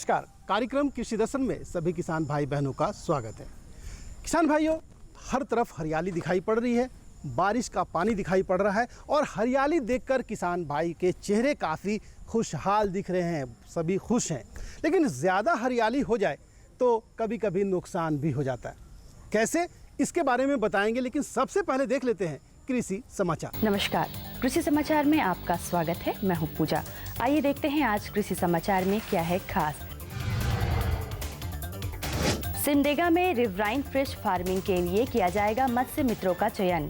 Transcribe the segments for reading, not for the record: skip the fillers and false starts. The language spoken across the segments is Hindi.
नमस्कार। कार्यक्रम कृषि दर्शन में सभी किसान भाई बहनों का स्वागत है। किसान भाइयों, हर तरफ हरियाली दिखाई पड़ रही है, बारिश का पानी दिखाई पड़ रहा है और हरियाली देखकर किसान भाई के चेहरे काफ़ी खुशहाल दिख रहे हैं, सभी खुश हैं। लेकिन ज़्यादा हरियाली हो जाए तो कभी कभी नुकसान भी हो जाता है। कैसे, इसके बारे में बताएंगे, लेकिन सबसे पहले देख लेते हैं कृषि समाचार। नमस्कार, कृषि समाचार में आपका स्वागत है। मैं हूं पूजा। आइए देखते हैं आज कृषि समाचार में क्या है खास। सिमडेगा में रिवराइन फिश फार्मिंग के लिए किया जाएगा मत्स्य मित्रों का चयन।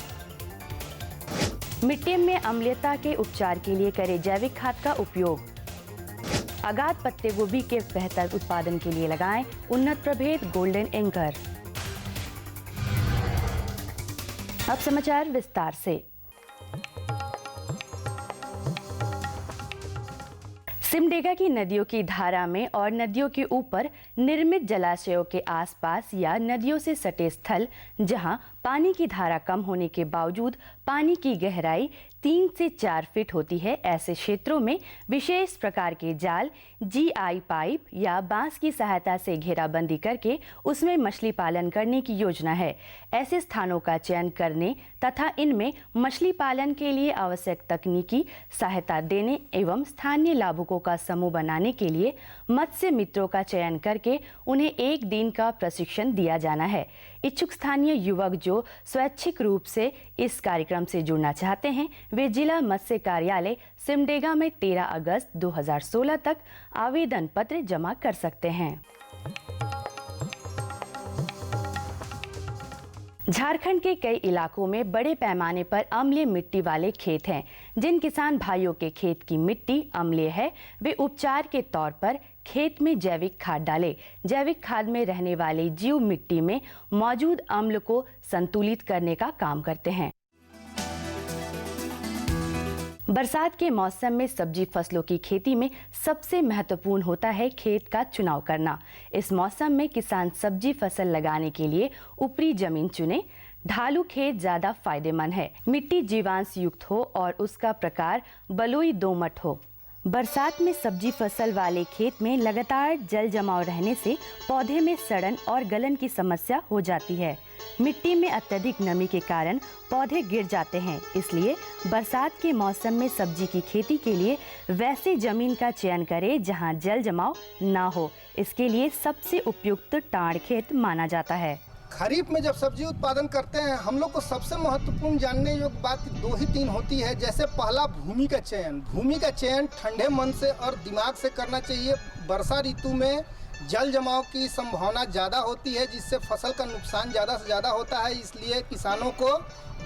मिट्टी में अम्लीयता के उपचार के लिए करें जैविक खाद का उपयोग। अगाध पत्ते गोभी के बेहतर उत्पादन के लिए लगाएं उन्नत प्रभेद गोल्डन एंकर। अब समाचार विस्तार से। सिमडेगा की नदियों की धारा में और नदियों के ऊपर निर्मित जलाशयों के आसपास या नदियों से सटे स्थल जहां पानी की धारा कम होने के बावजूद पानी की गहराई 3 से 4 फीट होती है, ऐसे क्षेत्रों में विशेष प्रकार के जाल, जीआई पाइप या बांस की सहायता से घेराबंदी करके उसमें मछली पालन करने की योजना है। ऐसे स्थानों का चयन करने तथा इनमें मछली पालन के लिए आवश्यक तकनीकी सहायता देने एवं स्थानीय लाभुकों का समूह बनाने के लिए मत्स्य मित्रों का चयन करके उन्हें 1 दिन का प्रशिक्षण दिया जाना है। इच्छुक स्थानीय युवक जो स्वैच्छिक रूप से इस कार्यक्रम से जुड़ना चाहते हैं, वे जिला मत्स्य कार्यालय सिमडेगा में 13 अगस्त 2016 तक आवेदन पत्र जमा कर सकते हैं। झारखंड के कई इलाकों में बड़े पैमाने पर अम्लीय मिट्टी वाले खेत हैं। जिन किसान भाइयों के खेत की मिट्टी अम्लीय है, वे उपचार के तौर पर खेत में जैविक खाद डालें। जैविक खाद में रहने वाले जीव मिट्टी में मौजूद अम्ल को संतुलित करने का काम करते हैं। बरसात के मौसम में सब्जी फसलों की खेती में सबसे महत्वपूर्ण होता है खेत का चुनाव करना। इस मौसम में किसान सब्जी फसल लगाने के लिए ऊपरी जमीन चुने। ढालू खेत ज्यादा फायदेमंद है। मिट्टी जीवांश युक्त हो और उसका प्रकार बलुई दोमट हो। बरसात में सब्जी फसल वाले खेत में लगातार जल जमाव रहने से पौधे में सड़न और गलन की समस्या हो जाती है। मिट्टी में अत्यधिक नमी के कारण पौधे गिर जाते हैं। इसलिए बरसात के मौसम में सब्जी की खेती के लिए वैसी जमीन का चयन करें जहां जल जमाव ना हो। इसके लिए सबसे उपयुक्त टाड़ खेत माना जाता है। खरीफ में जब सब्जी उत्पादन करते हैं, हम लोग को सबसे महत्वपूर्ण जानने योग्य बात 2 ही 3 होती है। जैसे पहला, भूमि का चयन। भूमि का चयन ठंडे मन से और दिमाग से करना चाहिए। वर्षा ऋतु में जल जमाव की संभावना ज़्यादा होती है, जिससे फसल का नुकसान ज़्यादा से ज़्यादा होता है। इसलिए किसानों को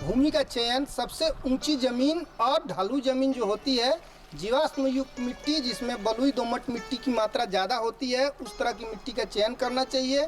भूमि का चयन सबसे ऊंची ज़मीन और ढालू ज़मीन जो होती है, जीवाश्म युक्त मिट्टी जिसमें बलुई दोमट मिट्टी की मात्रा ज़्यादा होती है, उस तरह की मिट्टी का चयन करना चाहिए।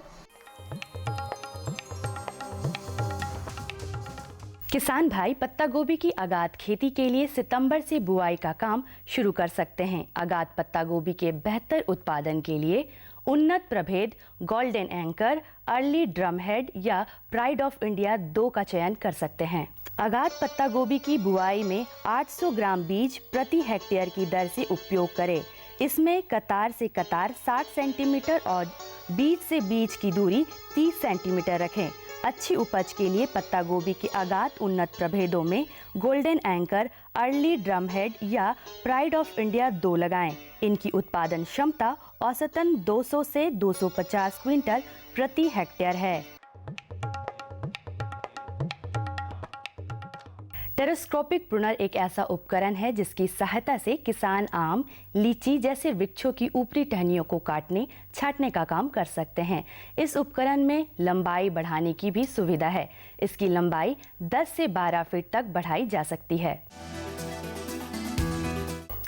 किसान भाई पत्ता गोभी की अगाध खेती के लिए सितंबर से बुआई का काम शुरू कर सकते हैं। अगाध पत्ता गोभी के बेहतर उत्पादन के लिए उन्नत प्रभेद गोल्डन एंकर, अर्ली ड्रमहेड या प्राइड ऑफ इंडिया 2 का चयन कर सकते हैं। अगाध पत्ता गोभी की बुआई में 800 ग्राम बीज प्रति हेक्टेयर की दर से उपयोग करें। इसमें कतार से कतार 60 सेंटीमीटर और बीज से बीज की दूरी 30 सेंटीमीटर रखें। अच्छी उपज के लिए पत्ता गोभी के अगाध उन्नत प्रभेदों में गोल्डन एंकर, अर्ली ड्रमहेड या प्राइड ऑफ इंडिया 2 लगाएं। इनकी उत्पादन क्षमता औसतन 200 से 250 क्विंटल प्रति हेक्टेयर है। टेरेस्कोपिक प्रूनर एक ऐसा उपकरण है जिसकी सहायता से किसान आम, लीची जैसे वृक्षों की ऊपरी टहनियों को काटने, छांटने का काम कर सकते हैं। इस उपकरण में लंबाई बढ़ाने की भी सुविधा है। इसकी लंबाई 10 से 12 फीट तक बढ़ाई जा सकती है।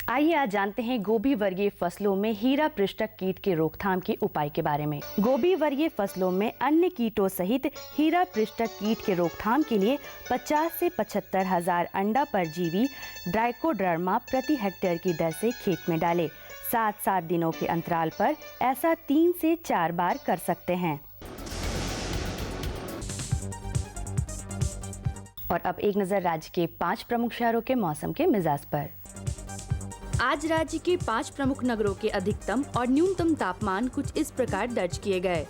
आइए आज जानते हैं गोभी वर्गीय फसलों में हीरा पृष्ठक कीट के रोकथाम के उपाय के बारे में। गोभी वर्गीय फसलों में अन्य कीटों सहित हीरा पृष्ठक कीट के रोकथाम के लिए 50 से 75 हजार अंडा परजीवी ट्राइकोडर्मा प्रति हेक्टेयर की दर से खेत में डालें। 7-7 दिनों के अंतराल पर ऐसा 3 से 4 बार कर सकते हैं। और अब एक नजर राज्य के 5 प्रमुख शहरों के मौसम के मिजाज पर। आज राज्य के 5 प्रमुख नगरों के अधिकतम और न्यूनतम तापमान कुछ इस प्रकार दर्ज किए गए।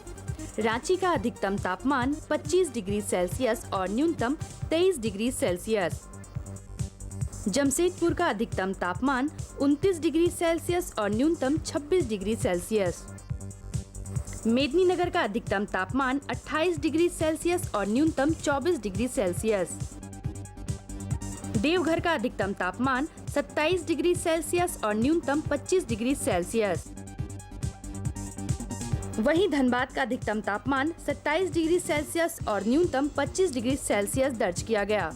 रांची का अधिकतम तापमान 25 डिग्री सेल्सियस और न्यूनतम 23 डिग्री सेल्सियस। जमशेदपुर का अधिकतम तापमान 29 डिग्री सेल्सियस और न्यूनतम 26 डिग्री सेल्सियस। मेदिनीनगर का अधिकतम तापमान 28 डिग्री सेल्सियस और न्यूनतम 24 डिग्री सेल्सियस। देवघर का अधिकतम तापमान 27 डिग्री सेल्सियस और न्यूनतम 25 डिग्री सेल्सियस। वहीं धनबाद का अधिकतम तापमान 27 डिग्री सेल्सियस और न्यूनतम 25 डिग्री सेल्सियस दर्ज किया गया।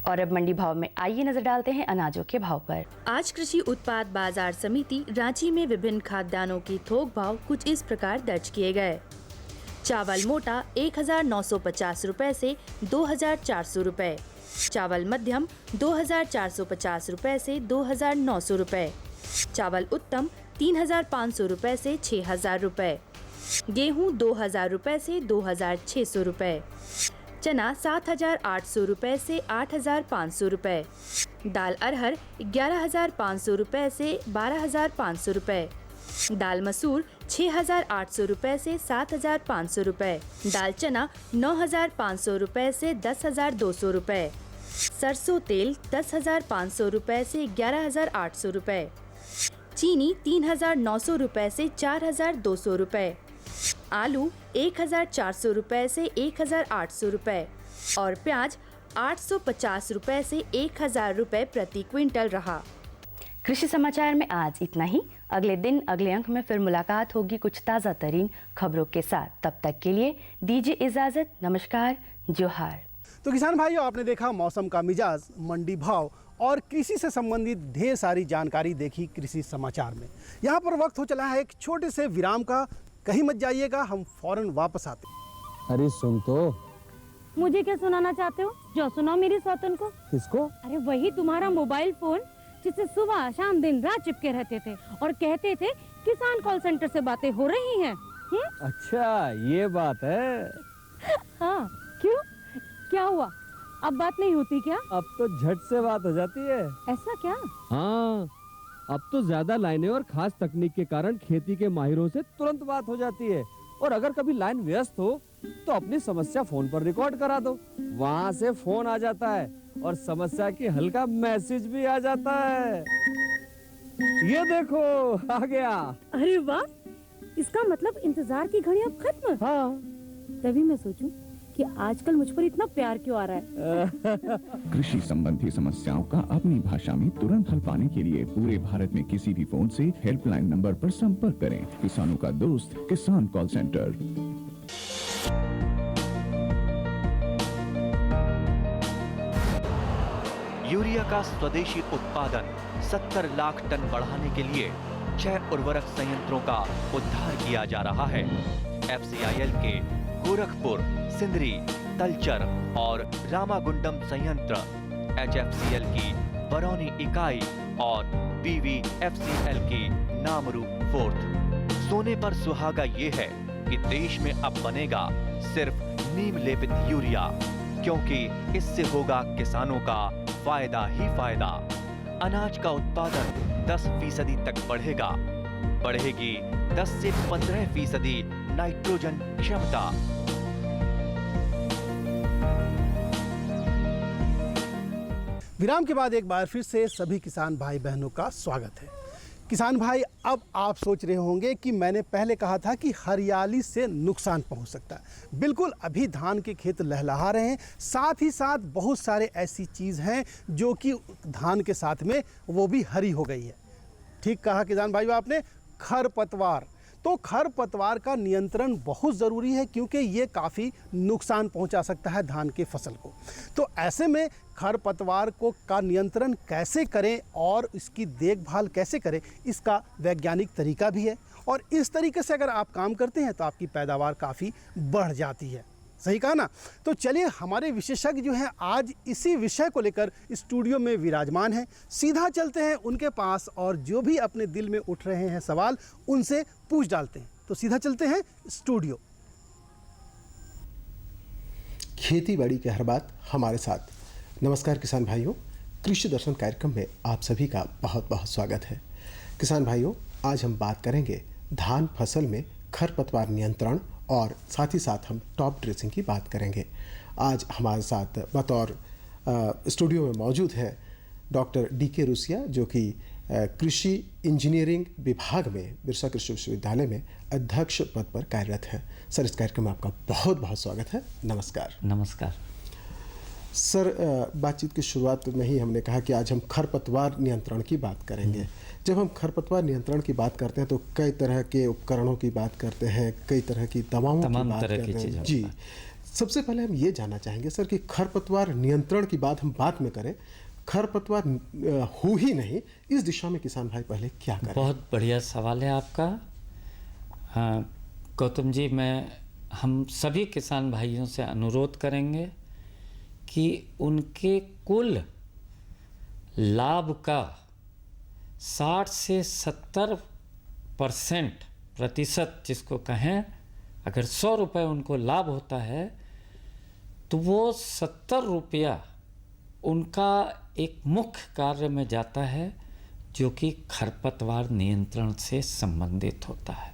और अब मंडी भाव में आइए नजर डालते हैं अनाजों के भाव पर। आज कृषि उत्पाद बाजार समिति रांची में विभिन्न खाद्यान्नों की थोक भाव कुछ इस प्रकार दर्ज किए गए। चावल मोटा 1950 रुपए से 2400 रुपए, चावल मध्यम 2450 रुपए से 2900 रुपए, चावल उत्तम 3500 रुपए से 6000 रुपए, गेहूं 2000 रुपए से 2600 रुपए, चना 7800 रुपए से 8500 रुपए, दाल अरहर 11500 रुपए से 12500 रुपए, दाल मसूर 6800 रुपए से 7500 रुपए, दाल चना 9500 रुपए से 10200 रुपए, सरसों तेल 10500 रुपए से 11800 रुपए, चीनी 3900 रुपए से 4200 रुपए, आलू 1400 रुपए से 1800 रुपए और प्याज 850 रुपए से 1000 रुपए प्रति क्विंटल रहा। कृषि समाचार में आज इतना ही। अगले दिन अगले अंक में फिर मुलाकात होगी कुछ ताज़ा तरीन खबरों के साथ। तब तक के लिए दीजिए इजाज़त। नमस्कार, जोहार। तो किसान भाइयों, आपने देखा मौसम का मिजाज, मंडी भाव और कृषि से संबंधित ढेर सारी जानकारी देखी कृषि समाचार में। यहाँ पर वक्त हो चला है एक छोटे से विराम का। कहीं मत जाइएगा, हम फौरन वापस आते हैं। अरे सुन तो। मुझे क्या सुनाना चाहते हो? जो सुनाओ मेरी सौतन को। किसको? अरे वही तुम्हारा मोबाइल फोन जिससे सुबह शाम दिन रात चिपके रहते थे और कहते थे किसान कॉल सेंटर से बातें हो रही हैं। अच्छा ये बात है। हाँ, क्यों? क्या हुआ? अब बात नहीं होती क्या? अब तो झट से बात हो जाती है। ऐसा क्या? हाँ, अब तो ज्यादा लाइनें और खास तकनीक के कारण खेती के माहिरों से तुरंत बात हो जाती है। और अगर कभी लाइन व्यस्त हो तो अपनी समस्या फोन पर रिकॉर्ड करा दो, वहाँ से फोन आ जाता है और समस्या की हल का मैसेज भी आ जाता है। ये देखो आ गया। अरे वाह, इसका मतलब इंतजार की घड़ी अब खत्म। हाँ, तभी मैं सोचूं कि आजकल मुझ पर इतना प्यार क्यों आ रहा है। कृषि संबंधी समस्याओं का अपनी भाषा में तुरंत हल पाने के लिए पूरे भारत में किसी भी फोन से हेल्पलाइन नंबर पर संपर्क करें। किसानों का दोस्त किसान कॉल सेंटर। यूरिया का स्वदेशी उत्पादन 70 लाख टन बढ़ाने के लिए 6 उर्वरक संयंत्रों का उद्धार किया जा रहा है। FCIL के गोरखपुर, सिंदरी, तलचर और रामागुंडम संयंत्र, HFCL की बरौनी इकाई और PVFCL की नामरू फोर्थ। सोने पर सुहागा ये है कि देश में अब बनेगा सिर्फ नीम लेपित यूरिया, क्योंकि इससे होगा किसानों का फायदा ही फायदा। अनाज का उत्पादन 10% तक बढ़ेगा। बढ़ेगी 10 से 15% नाइट्रोजन क्षमता। विराम के बाद एक बार फिर से सभी किसान भाई बहनों का स्वागत है। किसान भाई, अब आप सोच रहे होंगे कि मैंने पहले कहा था कि हरियाली से नुकसान पहुंच सकता है। बिल्कुल, अभी धान के खेत लहलहा रहे हैं, साथ ही साथ बहुत सारे ऐसी चीज़ हैं जो कि धान के साथ में वो भी हरी हो गई है। ठीक कहा किसान भाइयों आपने, खरपतवार। तो खरपतवार का नियंत्रण बहुत ज़रूरी है, क्योंकि ये काफ़ी नुकसान पहुंचा सकता है धान के फसल को। तो ऐसे में खरपतवार का नियंत्रण कैसे करें और इसकी देखभाल कैसे करें, इसका वैज्ञानिक तरीका भी है। और इस तरीके से अगर आप काम करते हैं तो आपकी पैदावार काफ़ी बढ़ जाती है। सही कहा ना। तो चलिए, हमारे विशेषज्ञ जो हैं आज इसी विषय को लेकर स्टूडियो में विराजमान हैं। सीधा चलते हैं उनके पास और जो भी अपने दिल में उठ रहे हैं सवाल उनसे पूछ डालते हैं। तो सीधा चलते हैं स्टूडियो। खेती बाड़ी की हर बात हमारे साथ। नमस्कार किसान भाइयों, कृषि दर्शन कार्यक्रम में आप सभी का बहुत बहुत स्वागत है। किसान भाइयों, आज हम बात करेंगे धान फसल में खरपतवार नियंत्रण और साथ ही साथ हम टॉप ड्रेसिंग की बात करेंगे। आज हमारे साथ बतौर स्टूडियो में मौजूद है डॉक्टर DK रूसिया, जो कि कृषि इंजीनियरिंग विभाग में बिरसा कृषि विश्वविद्यालय में अध्यक्ष पद पर कार्यरत हैं। सर, इस कार्यक्रम में आपका बहुत बहुत स्वागत है। नमस्कार। नमस्कार सर, बातचीत की शुरुआत में ही हमने कहा कि आज हम खरपतवार नियंत्रण की बात करेंगे। जब हम खरपतवार नियंत्रण की बात करते हैं तो कई तरह के उपकरणों की बात करते हैं, कई तरह की दवाओं की बात करते हैं। जी, सबसे पहले हम ये जानना चाहेंगे सर कि खरपतवार नियंत्रण की बात हम बाद में करें, खरपतवार हो ही नहीं, इस दिशा में किसान भाई पहले क्या करें? बहुत बढ़िया सवाल है आपका। हाँ गौतम जी, हम सभी किसान भाइयों से अनुरोध करेंगे कि उनके कुल लाभ का 60 से 70% प्रतिशत जिसको कहें, अगर 100 रुपये उनको लाभ होता है तो वो 70 रुपया उनका एक मुख्य कार्य में जाता है जो कि खरपतवार नियंत्रण से संबंधित होता है।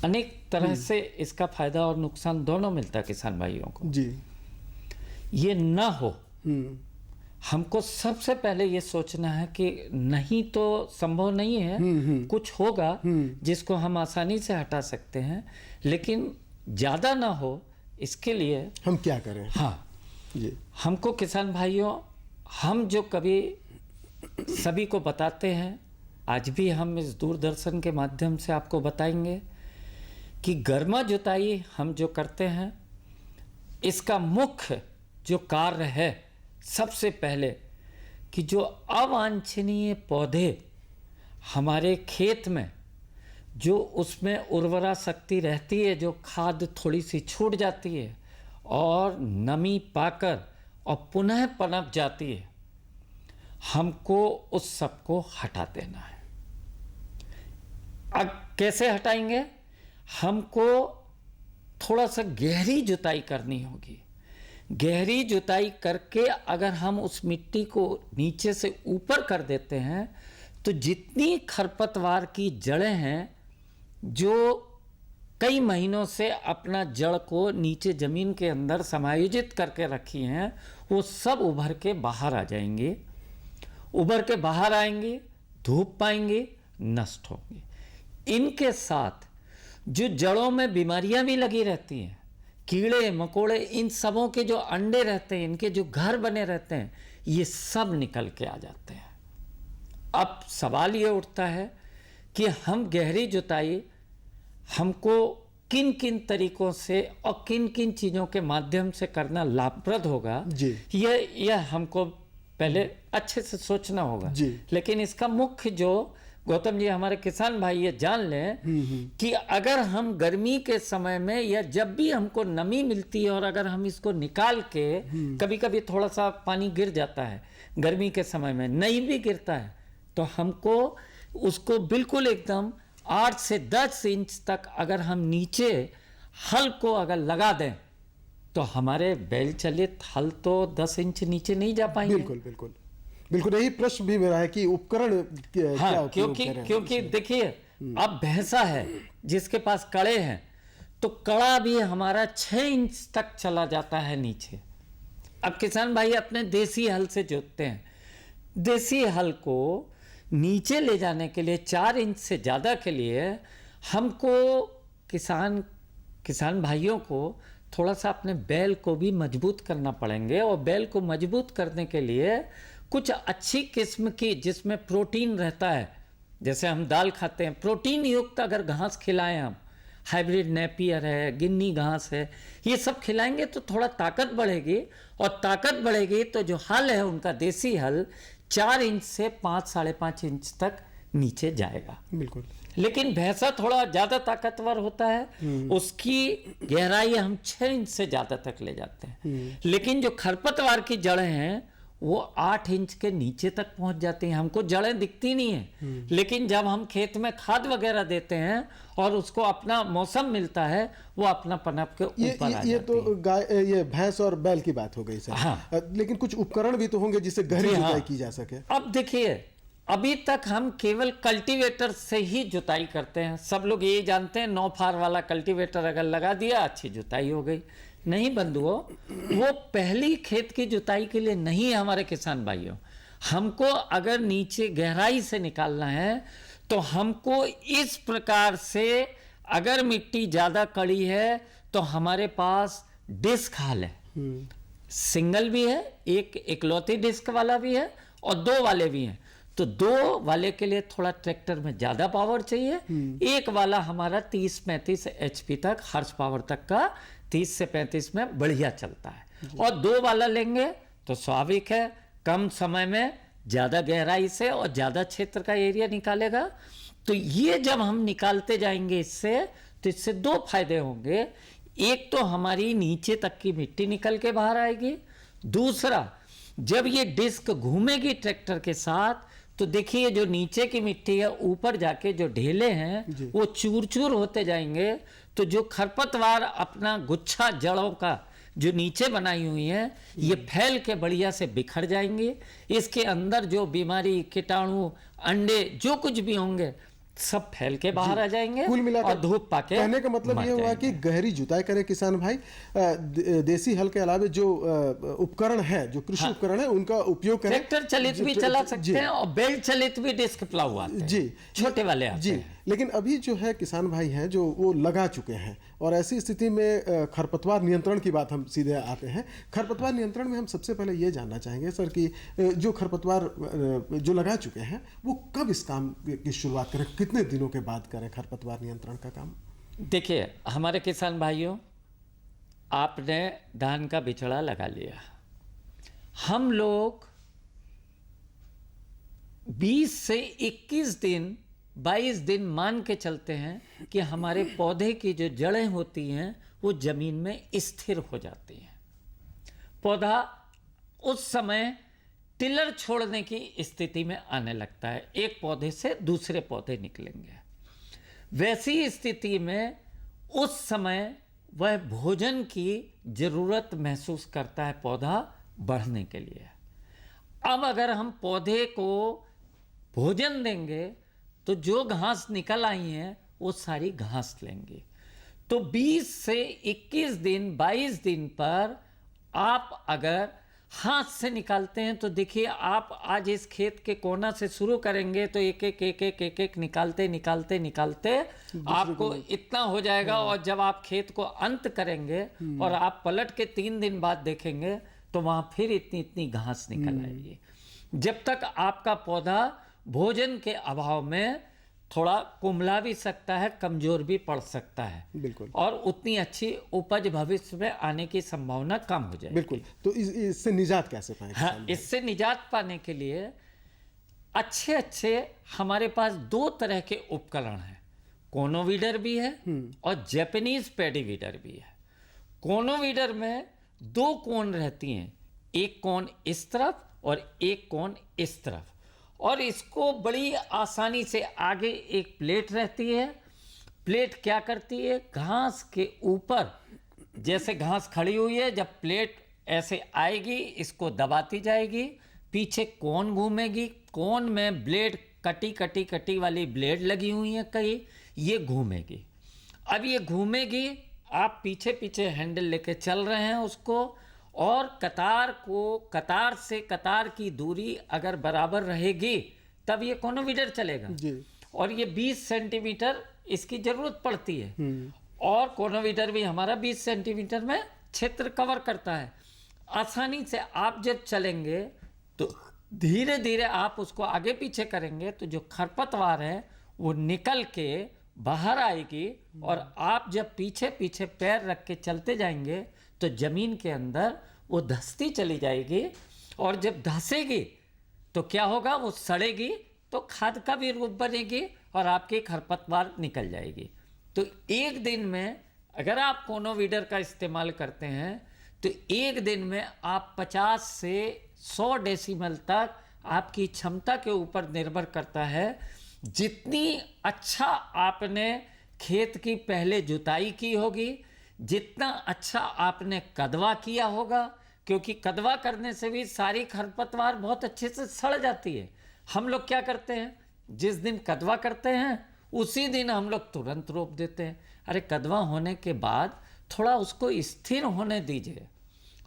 अनेक तरह से इसका फायदा और नुकसान दोनों मिलता है किसान भाइयों को। जी, ये ना हो, हमको सबसे पहले ये सोचना है कि नहीं तो संभव नहीं है, कुछ होगा जिसको हम आसानी से हटा सकते हैं, लेकिन ज़्यादा ना हो इसके लिए हम क्या करें? हाँ जी, हमको किसान भाइयों, हम जो कभी सभी को बताते हैं, आज भी हम इस दूरदर्शन के माध्यम से आपको बताएंगे कि गर्मा जुताई हम जो करते हैं, इसका मुख्य जो कार्य है सबसे पहले कि जो अवांछनीय पौधे हमारे खेत में जो उसमें उर्वरा शक्ति रहती है, जो खाद थोड़ी सी छूट जाती है और नमी पाकर और पुनः पनप जाती है, हमको उस सब को हटा देना है। अब कैसे हटाएंगे? हमको थोड़ा सा गहरी जुताई करनी होगी। गहरी जुताई करके अगर हम उस मिट्टी को नीचे से ऊपर कर देते हैं तो जितनी खरपतवार की जड़ें हैं जो कई महीनों से अपना जड़ को नीचे जमीन के अंदर समायोजित करके रखी हैं, वो सब उभर के बाहर आ जाएंगे। उभर के बाहर आएंगे, धूप पाएंगे, नष्ट होंगे। इनके साथ जो जड़ों में बीमारियां भी लगी रहती हैं, कीड़े मकोड़े, इन सबों के जो अंडे रहते हैं, इनके जो घर बने रहते हैं, ये सब निकल के आ जाते हैं। अब सवाल ये उठता है कि हम गहरी जुताई हमको किन किन तरीकों से और किन किन चीज़ों के माध्यम से करना लाभप्रद होगा, यह हमको पहले अच्छे से सोचना होगा। लेकिन इसका मुख्य जो गौतम जी हमारे किसान भाई ये जान लें कि अगर हम गर्मी के समय में या जब भी हमको नमी मिलती है और अगर हम इसको निकाल के, कभी कभी थोड़ा सा पानी गिर जाता है गर्मी के समय में, नहीं भी गिरता है, तो हमको उसको बिल्कुल एकदम 8 से 10 इंच तक अगर हम नीचे हल को अगर लगा दें तो हमारे बैल चलित हल तो 10 इंच नीचे नहीं जा पाएंगे। बिल्कुल बिल्कुल बिल्कुल, यही प्रश्न भी मेरा है कि उपकरण हाँ, क्योंकि देखिए, अब भैंसा है जिसके पास कड़े हैं तो कड़ा भी हमारा 6 इंच तक चला जाता है नीचे। अब किसान भाई अपने देसी हल से जोतते हैं, देसी हल को नीचे ले जाने के लिए 4 इंच से ज़्यादा के लिए हमको किसान भाइयों को थोड़ा सा अपने बैल को भी मजबूत करना पड़ेंगे। और बैल को मजबूत करने के लिए कुछ अच्छी किस्म की जिसमें प्रोटीन रहता है, जैसे हम दाल खाते हैं, प्रोटीन युक्त अगर घास खिलाएं हम, हाइब्रिड नेपियर है, गिन्नी घास है, ये सब खिलाएंगे तो थोड़ा ताकत बढ़ेगी। और ताकत बढ़ेगी तो जो हल है उनका देसी हल 4 इंच से 5 साढ़े 5 इंच तक नीचे जाएगा। बिल्कुल। लेकिन भैंसा थोड़ा ज्यादा ताकतवर होता है, उसकी गहराई हम 6 इंच से ज्यादा तक ले जाते हैं। लेकिन जो खरपतवार की जड़ें हैं वो 8 इंच के नीचे तक पहुंच जाती हैं। हमको जड़ें दिखती नहीं है, लेकिन जब हम खेत में खाद वगैरह देते हैं और उसको अपना मौसम मिलता है, वो अपना पनप के ऊपर आ ये जाती तो है। गाय, ये भैंस और बैल की बात हो गई सर। हाँ। लेकिन कुछ उपकरण भी तो होंगे जिससे गहरी जी हाँ। जुताई की जा सके। अब देखिए, अभी तक हम केवल कल्टीवेटर से ही जुताई करते हैं। सब लोग ये जानते हैं 9 फार वाला कल्टीवेटर अगर लगा दिया अच्छी जुताई हो गई। नहीं बंधुओं, वो पहली खेत की जुताई के लिए नहीं है हमारे किसान भाइयों। हमको अगर नीचे गहराई से निकालना है तो हमको इस प्रकार से, अगर मिट्टी ज्यादा कड़ी है तो हमारे पास डिस्क हल है। सिंगल भी है, एक इकलौती डिस्क वाला भी है और 2 वाले भी हैं। तो 2 वाले के लिए थोड़ा ट्रैक्टर में ज्यादा पावर चाहिए। एक वाला हमारा 30-35 HP तक, हॉर्स पावर तक का 30 से 35 में बढ़िया चलता है। और 2 वाला लेंगे तो स्वाभाविक है कम समय में ज्यादा गहराई से और ज्यादा क्षेत्र का एरिया निकालेगा। तो ये जब हम निकालते जाएंगे इससे, तो इससे 2 फायदे होंगे। एक तो हमारी नीचे तक की मिट्टी निकल के बाहर आएगी, दूसरा जब ये डिस्क घूमेगी ट्रैक्टर के साथ तो देखिए जो नीचे की मिट्टी है ऊपर जाके जो ढेले हैं वो चूर चूर होते जाएंगे। तो जो खरपतवार अपना गुच्छा जड़ों का जो नीचे बनाई हुई है ये फैल के बढ़िया से बिखर जाएंगे। इसके अंदर जो बीमारी, कीटाणु, अंडे जो कुछ भी होंगे सब फैल के बाहर आ जाएंगे कुल मिलाकर और धूप पाके कहने का मतलब मर ये हुआ कि जाएंगे। गहरी जुताई करें किसान भाई। देसी हल के अलावा जो उपकरण है, जो कृषि उपकरण है, उनका उपयोग करें। ट्रैक्टर चलित भी चला सकते हैं और बेल्ट चलित भी डिस्क प्लाऊ आते हैं। जी, छोटे वाले आते जी। हैं। लेकिन अभी जो है किसान भाई हैं जो वो लगा चुके हैं, और ऐसी स्थिति में खरपतवार नियंत्रण की बात हम सीधे आते हैं। खरपतवार नियंत्रण में हम सबसे पहले ये जानना चाहेंगे सर कि जो खरपतवार जो लगा चुके हैं वो कब इस काम की शुरुआत करें, कितने दिनों के बाद करें खरपतवार नियंत्रण का काम? देखिए हमारे किसान भाइयों, आपने धान का बिचड़ा लगा लिया, हम लोग 20 से 21 दिन 22 दिन मान के चलते हैं कि हमारे पौधे की जो जड़ें होती हैं वो जमीन में स्थिर हो जाती हैं। पौधा उस समय टिलर छोड़ने की स्थिति में आने लगता है, एक पौधे से दूसरे पौधे निकलेंगे। वैसी स्थिति में उस समय वह भोजन की जरूरत महसूस करता है पौधा बढ़ने के लिए। अब अगर हम पौधे को भोजन देंगे तो जो घास निकल आई है वो सारी घास लेंगे। तो 20 से 21 दिन 22 दिन पर आप अगर हाथ से निकालते हैं तो देखिए, आप आज इस खेत के कोना से शुरू करेंगे तो एक एक निकालते निकालते निकालते आपको इतना हो जाएगा। और जब आप खेत को अंत करेंगे और आप पलट के 3 दिन बाद देखेंगे तो वहां फिर इतनी इतनी घास निकल आएगी। जब तक आपका पौधा भोजन के अभाव में थोड़ा कुम्हला भी सकता है, कमजोर भी पड़ सकता है, बिल्कुल, और और उतनी अच्छी उपज भविष्य में आने की संभावना कम हो जाएगी। बिल्कुल। तो इससे निजात कैसे पाएं? हाँ, इससे निजात पाने के लिए अच्छे हमारे पास 2 तरह के उपकरण हैं। कोनोवीडर भी है और जैपनीज पैडी वीडर भी है। कोनोवीडर में 2 कोन रहती हैं, एक कोन इस तरफ और एक कोन इस तरफ, और इसको बड़ी आसानी से आगे एक प्लेट रहती है। प्लेट क्या करती है, घास के ऊपर जैसे घास खड़ी हुई है, जब प्लेट ऐसे आएगी इसको दबाती जाएगी, पीछे कोन घूमेगी, कोन में ब्लेड कटी वाली ब्लेड लगी हुई है कई, ये घूमेगी। अब ये घूमेगी, आप पीछे पीछे हैंडल लेके चल रहे हैं उसको, और कतार से कतार की दूरी अगर बराबर रहेगी तब ये कोनोवीडर चलेगा जी। और ये 20 सेंटीमीटर इसकी जरूरत पड़ती है, और कोनोवीडर भी हमारा 20 सेंटीमीटर में क्षेत्र कवर करता है। आसानी से आप जब चलेंगे तो धीरे धीरे आप उसको आगे पीछे करेंगे तो जो खरपतवार है वो निकल के बाहर आएगी, और आप जब पीछे पीछे पैर रख के चलते जाएंगे तो जमीन के अंदर वो धंसती चली जाएगी, और जब धंसेगी तो क्या होगा, वो सड़ेगी, तो खाद का भी रूप बनेगी और आपकी खरपतवार निकल जाएगी। तो एक दिन में अगर आप कोनोवीडर का इस्तेमाल करते हैं तो एक दिन में आप 50 से 100 डेसिमल तक, आपकी क्षमता के ऊपर निर्भर करता है। जितनी अच्छा आपने खेत की पहले जुताई की होगी, जितना अच्छा आपने कदवा किया होगा, क्योंकि कदवा करने से भी सारी खरपतवार बहुत अच्छे से सड़ जाती है। हम लोग क्या करते हैं, जिस दिन कदवा करते हैं उसी दिन हम लोग तुरंत रोप देते हैं। अरे कदवा होने के बाद थोड़ा उसको स्थिर होने दीजिए,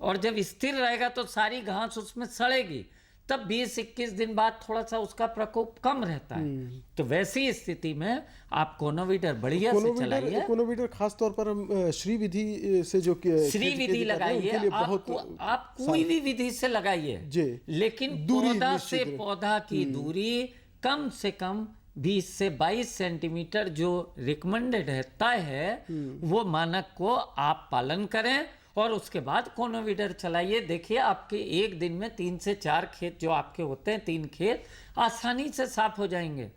और जब स्थिर रहेगा तो सारी घास उसमें सड़ेगी, तब 20-21 दिन बाद थोड़ा सा उसका प्रकोप कम रहता है। तो वैसी स्थिति में आप कोनोवीडर बढ़िया से चलाइए। कोनोवीडर खास तौर पर हम श्री विधि से जो श्री विधि लगाइए, आप कोई भी विधि से लगाइए, लेकिन पौधा से पौधा की दूरी कम से कम 20 से 22 सेंटीमीटर जो रिकमेंडेड है, तय है, वो मानक को आप पालन करें और उसके बाद कोनोवीडर चलाइए। देखिए आपके एक दिन में 3 से 4 खेत जो आपके होते हैं, 3 खेत आसानी से साफ हो जाएंगे।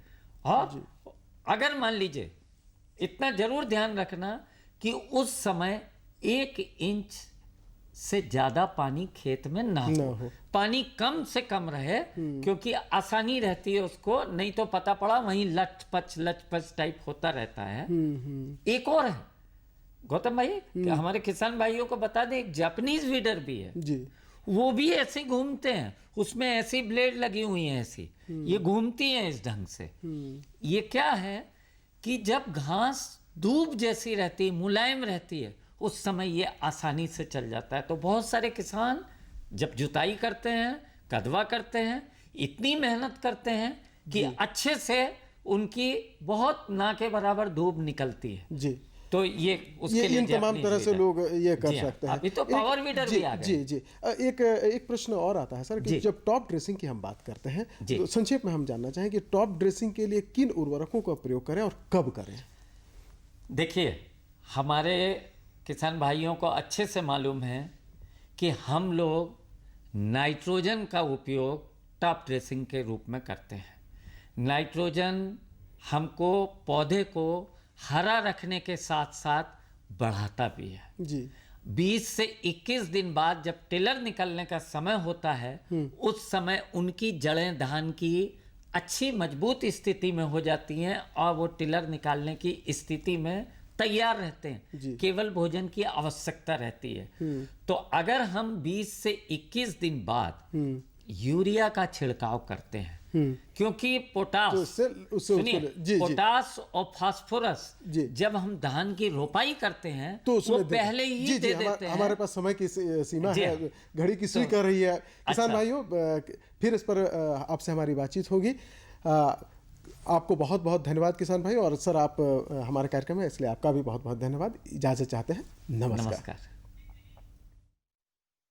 और अगर मान लीजिए, इतना जरूर ध्यान रखना कि उस समय 1 इंच से ज्यादा पानी खेत में ना हो, पानी कम से कम रहे, क्योंकि आसानी रहती है उसको, नहीं तो पता पड़ा वहीं लचपच टाइप होता रहता है। एक और है गौतम भाई, कि हमारे किसान भाइयों को बता दें, एक जापानीज वीडर भी है जी, वो भी ऐसे घूमते हैं, उसमें ऐसी ब्लेड लगी हुई है, ऐसी ये घूमती हैं इस ढंग से। ये क्या है कि जब घास दूब जैसी रहती है, मुलायम रहती है, उस समय ये आसानी से चल जाता है। तो बहुत सारे किसान जब जुताई करते हैं, कदवा करते हैं, इतनी मेहनत करते हैं कि अच्छे से उनकी बहुत ना के बराबर धूप निकलती है जी। तो ये उसके लिए इन तमाम तरह से लोग ये कर सकते हैं। अभी तो पावर वीडर भी आ गए। जी जी। एक प्रश्न और आता है सर कि जब टॉप ड्रेसिंग की हम बात करते हैं तो संक्षेप में हम जानना चाहें कि टॉप ड्रेसिंग के लिए किन उर्वरकों का प्रयोग करें और कब करें? देखिए, हमारे किसान भाइयों को अच्छे से मालूम है कि हम लोग नाइट्रोजन का उपयोग टॉप ड्रेसिंग के रूप में करते हैं। नाइट्रोजन हमको पौधे को हरा रखने के साथ साथ बढ़ाता भी है जी। 20 से 21 दिन बाद जब टिलर निकलने का समय होता है, उस समय उनकी जड़ें धान की अच्छी मजबूत स्थिति में हो जाती हैं और वो टिलर निकालने की स्थिति में तैयार रहते हैं। केवल भोजन की आवश्यकता रहती है। तो अगर हम 20 से 21 दिन बाद यूरिया का छिड़काव करते हैं, क्योंकि पोटास, पोटास और फास्फोरस जब हम धान की रोपाई करते हैं तो वो पहले ही दे देते हैं। हमारे पास समय की सीमा है, घड़ी की सुई कर रही है। किसान भाइयों, फिर इस पर आपसे हमारी बातचीत होगी। आपको बहुत बहुत धन्यवाद किसान भाई, और सर आप हमारे कार्यक्रम में, इसलिए आपका भी बहुत बहुत धन्यवाद। इजाजत चाहते हैं, नमस्कार।